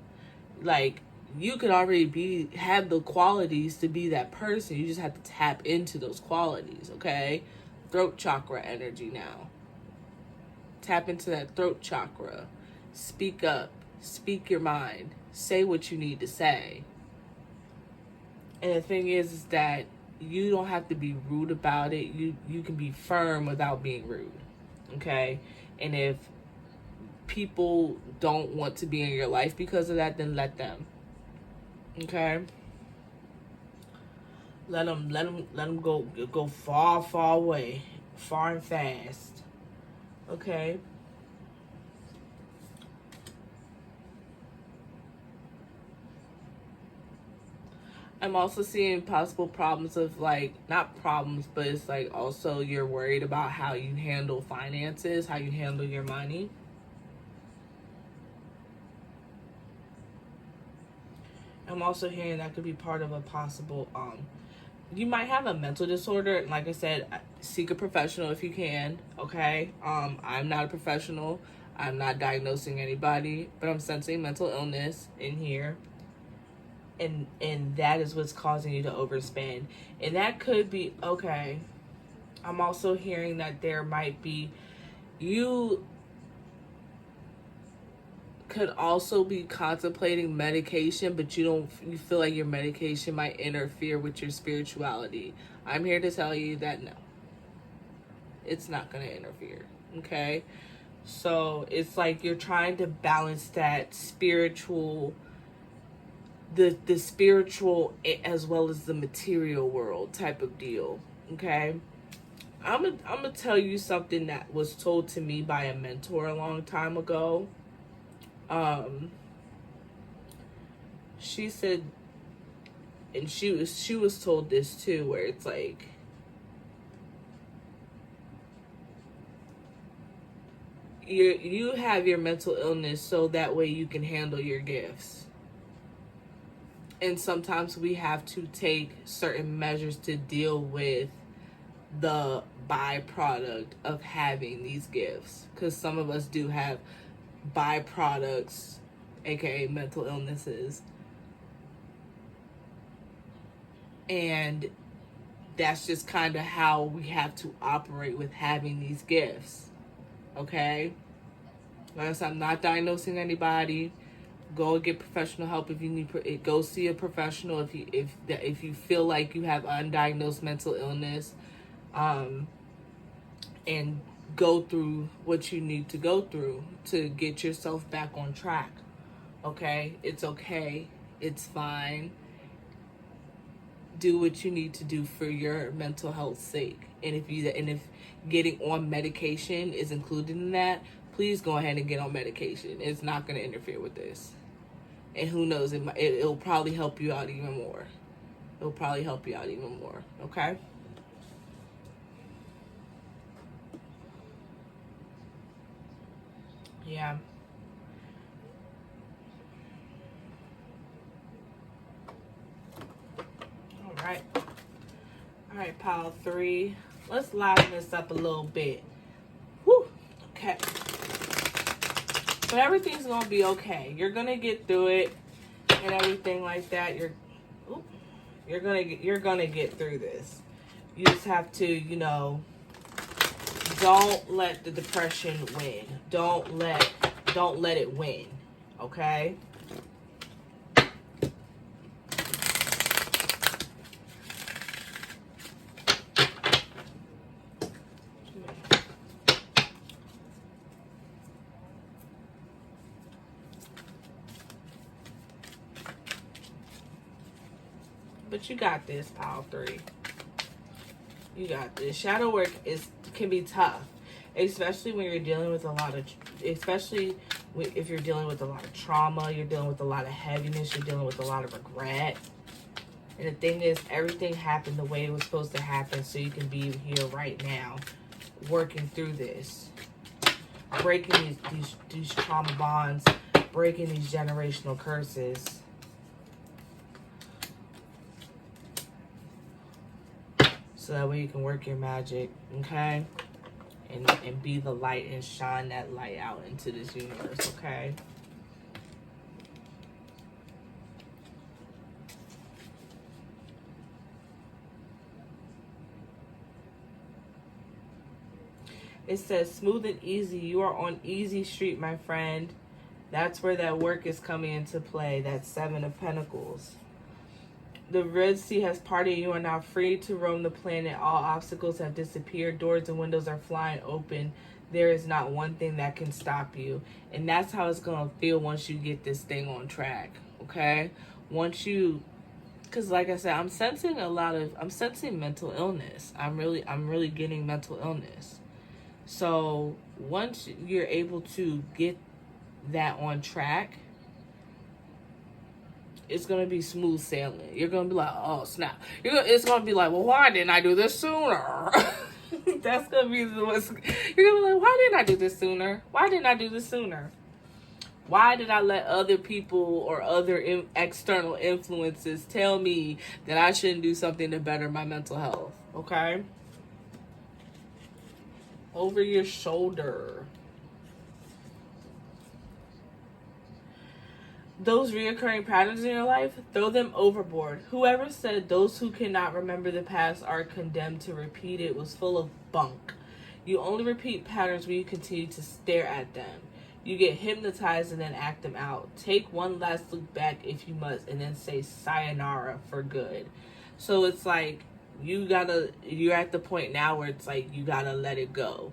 Like, you could already have the qualities to be that person. You just have to tap into those qualities, okay? Throat chakra energy now. Tap into that throat chakra. Speak up. Speak your mind. Say what you need to say. And the thing is that you don't have to be rude about it. You can be firm without being rude, okay? And if people don't want to be in your life because of that, then let them. Okay? Let them go far, far away. Far and fast. Okay? I'm also seeing possible problems of, like, not problems, but it's like also you're worried about how you handle finances, how you handle your money. I'm also hearing that could be part of a possible, you might have a mental disorder. And like I said, seek a professional if you can, okay? I'm not a professional. I'm not diagnosing anybody, but I'm sensing mental illness in here. And that is what's causing you to overspend. And that could be, okay, I'm also hearing that there might be, you could also be contemplating medication, but you feel like your medication might interfere with your spirituality. I'm here to tell you that no, it's not going to interfere, okay? So it's like you're trying to balance that spiritual, the spiritual as well as the material world type of deal, okay? I'm gonna tell you something that was told to me by a mentor a long time ago. She said, and she was told this too, where it's like, you have your mental illness so that way you can handle your gifts. And sometimes we have to take certain measures to deal with the byproduct of having these gifts, because some of us do have byproducts, aka mental illnesses, and that's just kind of how we have to operate with having these gifts. Okay, like I said, I'm not diagnosing anybody. Go get professional help if you need. Go see a professional if you feel like you have undiagnosed mental illness, and go through what you need to go through to get yourself back on track. Okay, it's okay. It's fine. Do what you need to do for your mental health's sake. And if getting on medication is included in that, please go ahead and get on medication. It's not going to interfere with this. And who knows, it'll probably help you out even more. It'll probably help you out even more. Okay? Yeah. All right. All right, pile 3. Let's liven this up a little bit. Whew. Okay. But everything's going to be okay. You're going to get through it and everything like that. You're going to get through this. You just have to, don't let the depression win. Don't let it win. Okay? But you got this, pile 3. You got this. Shadow work can be tough, especially when you're dealing with if you're dealing with a lot of trauma, you're dealing with a lot of heaviness, you're dealing with a lot of regret. And the thing is, everything happened the way it was supposed to happen, so you can be here right now, working through this, breaking these trauma bonds, breaking these generational curses. So that way you can work your magic, okay? And be the light and shine that light out into this universe, okay? It says, smooth and easy. You are on easy street, my friend. That's where that work is coming into play. That 7 of Pentacles. The Red Sea has parted. You are now free to roam the planet. All obstacles have disappeared. Doors and windows are flying open. There is not one thing that can stop you. And that's how it's going to feel once you get this thing on track. Okay? Once you... Because like I said, I'm sensing mental illness. I'm really getting mental illness. So once you're able to get that on track, it's going to be smooth sailing. You're going to be like, oh, snap. It's going to be like, well, why didn't I do this sooner? That's going to be you're going to be like, why didn't I do this sooner? Why didn't I do this sooner? Why did I let other people or other external influences tell me that I shouldn't do something to better my mental health? Okay? Over your shoulder. Those reoccurring patterns in your life, throw them overboard. Whoever said those who cannot remember the past are condemned to repeat it was full of bunk. You only repeat patterns when you continue to stare at them. You get hypnotized and then act them out. Take one last look back if you must, and then say sayonara for good. So it's like you're at the point now where it's like you gotta let it go.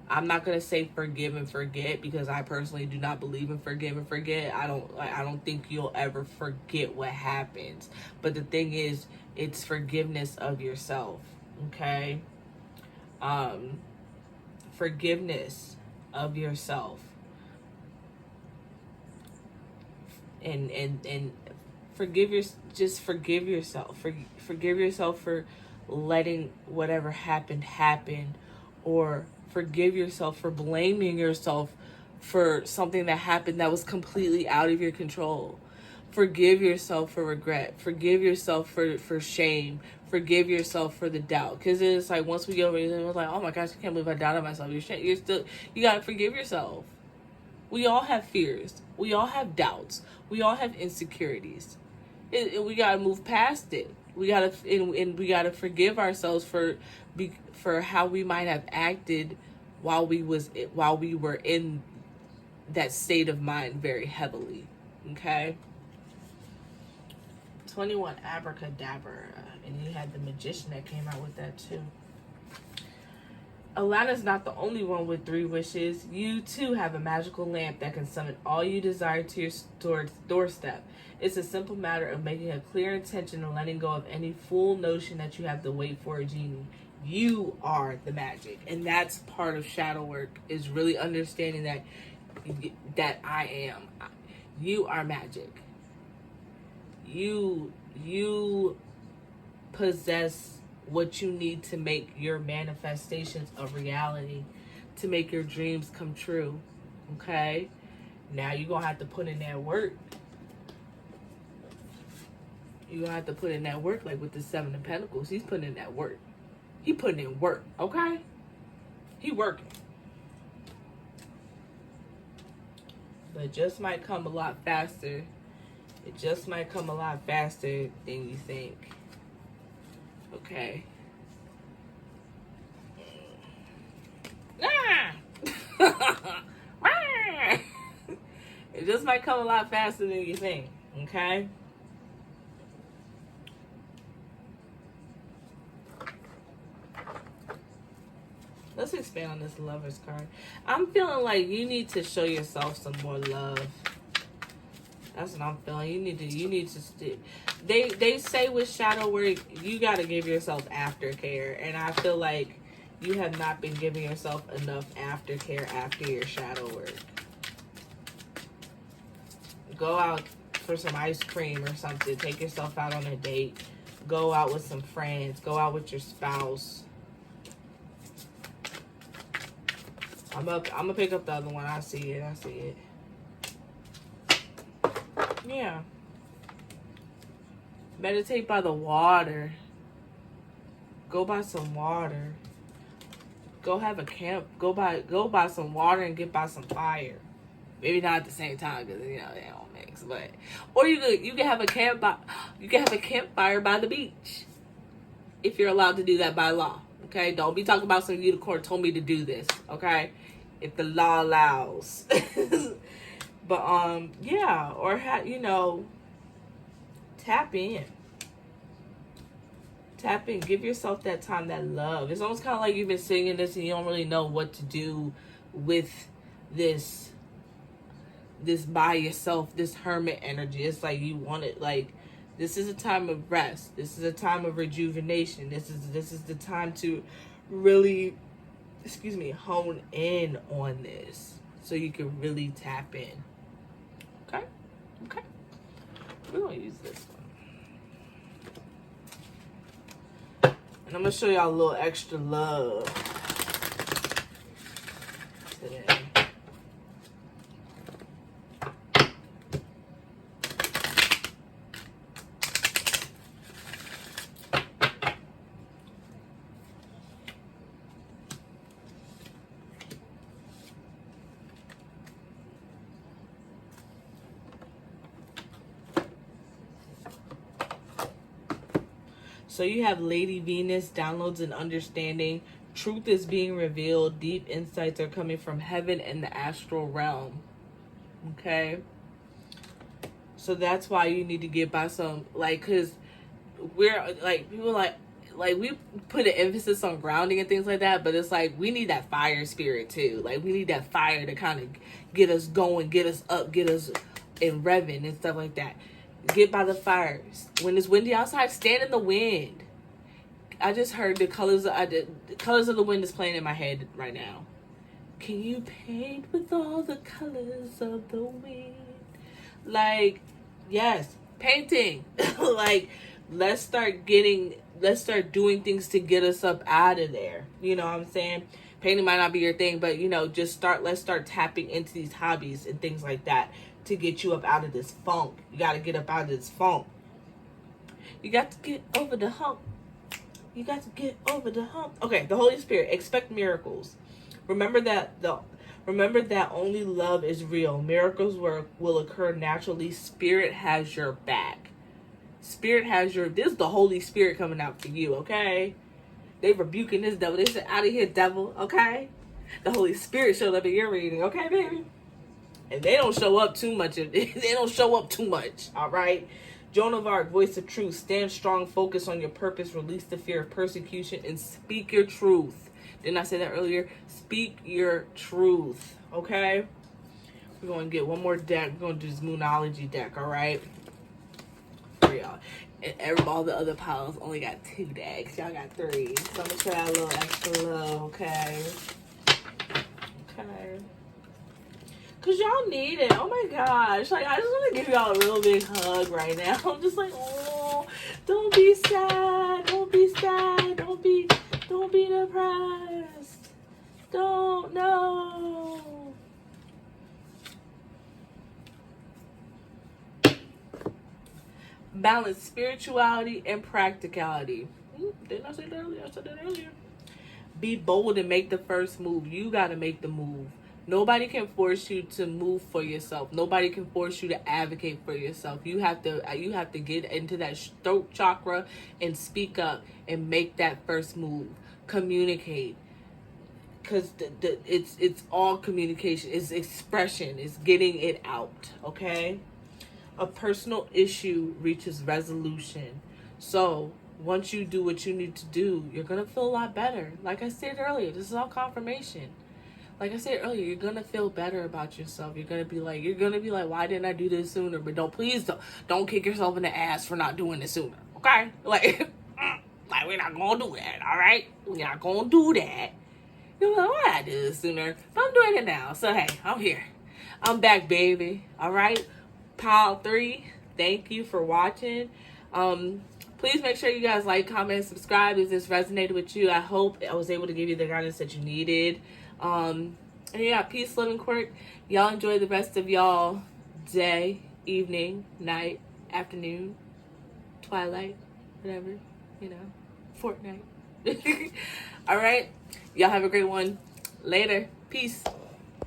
I'm not gonna say forgive and forget, because I personally do not believe in forgive and forget. I don't think you'll ever forget what happens. But the thing is, it's forgiveness of yourself. Okay? Forgiveness of yourself. And forgive yourself. Forgive yourself for letting whatever happened happen, or Forgive yourself for blaming yourself for something that happened that was completely out of your control. Forgive yourself for regret. Forgive yourself for shame. Forgive yourself for the doubt. Because it's like, once we get over it, it's like, oh my gosh, I can't believe I doubted myself. You got to forgive yourself. We all have fears. We all have doubts. We all have insecurities. We got to move past it. We got to forgive ourselves for how we might have acted while we were in that state of mind very heavily. Okay? 21 abracadabra, and you had the magician that came out with that too. Alana's not the only one with 3 wishes. You too have a magical lamp that can summon all you desire to your doorstep. It's a simple matter of making a clear intention and letting go of any fool notion that you have to wait for a genie. You are the magic, and that's part of shadow work, is really understanding that I am. You are magic. You possess what you need to make your manifestations a reality, to make your dreams come true. Okay? Now you're going to have to put in that work. You're going to have to put in that work, like with the 7 of Pentacles. He's putting in that work. He putting in work, okay? He working. But it just might come a lot faster. It just might come a lot faster than you think. Okay. It just might come a lot faster than you think. Okay? Let's expand on this Lover's card. I'm feeling like you need to show yourself some more love. That's what I'm feeling. You need to they say with shadow work, you got to give yourself aftercare, and I feel like you have not been giving yourself enough aftercare after your shadow work. Go out for some ice cream or something. Take yourself out on a date. Go out with some friends. Go out with your spouse. I'm gonna pick up the other one. I see it. Yeah. Meditate by the water. Go buy some water. Go have a camp. Go buy some water and get by some fire. Maybe not at the same time, because they don't mix. But you can have a campfire by the beach, if you're allowed to do that by law. Okay, don't be talking about some unicorn told me to do this. Okay, if the law allows. But yeah, or tap in. Tap in. Give yourself that time, that love. It's almost kind of like you've been singing this and you don't really know what to do with this by yourself, this hermit energy. It's like you want it, like, this is a time of rest. This is a time of rejuvenation. This is the time to really, hone in on this so you can really tap in. Okay. We're going to use this one. And I'm going to show y'all a little extra love today. So you have Lady Venus, downloads and understanding. Truth is being revealed. Deep insights are coming from heaven and the astral realm. Okay? So that's why you need to get by some, because we're, people we put an emphasis on grounding and things like that, but it's like, we need that fire spirit too. We need that fire to kind of get us going, get us up, get us in revving and stuff like that. Get by the fires. When it's windy outside, stand in the wind. I just heard the colors of the wind is playing in my head right now. Can you paint with all the colors of the wind? Yes, painting. Let's start doing things to get us up out of there. You know what I'm saying? Painting might not be your thing, but, you know, let's start tapping into these hobbies and things like that to get you up out of this funk. You got to get up out of this funk. You got to get over the hump. You got to get over the hump. Okay, the Holy Spirit, expect miracles. Remember that only love is real. Miracles will occur naturally. Spirit has your back. Spirit has your, this is the Holy Spirit coming out for you, okay? They rebuking this devil. They said, out of here, devil, okay? The Holy Spirit showed up in your reading, okay, baby? And they don't show up too much. They don't show up too much, all right? Joan of Arc, voice of truth. Stand strong, focus on your purpose, release the fear of persecution, and speak your truth. Didn't I say that earlier? Speak your truth, okay? We're going to get one more deck. We're going to do this Moonology deck, all right? For y'all. And all the other piles only got 2 decks. Y'all got 3. So I'm going to try a little extra love, okay? Okay. Because y'all need it. Oh my gosh. Like, I just want to give y'all a real big hug right now. I'm just like, oh, don't be sad. Don't be sad. Don't be depressed. Don't, no. Balance spirituality and practicality. Didn't I say that earlier? I said that earlier. Be bold and make the first move. You got to make the move. Nobody can force you to move for yourself. Nobody can force you to advocate for yourself. You have to get into that throat chakra and speak up and make that first move. Communicate. Because it's all communication. It's expression. It's getting it out. Okay? A personal issue reaches resolution. So once you do what you need to do, you're going to feel a lot better. Like I said earlier, this is all confirmation. Like I said earlier, you're going to feel better about yourself. You're going to be like, why didn't I do this sooner? But don't kick yourself in the ass for not doing it sooner. Okay? Like we're not going to do that. All right? We're not going to do that. You're like, why did I do this sooner? But I'm doing it now. So, hey, I'm here. I'm back, baby. All right? Pile 3, thank you for watching. Please make sure you guys like, comment, subscribe if this resonated with you. I hope I was able to give you the guidance that you needed. And yeah, peace, love, and quirk. Y'all enjoy the rest of y'all day, evening, night, afternoon, twilight, whatever, you know, fortnight. All right, y'all have a great one. Later. Peace.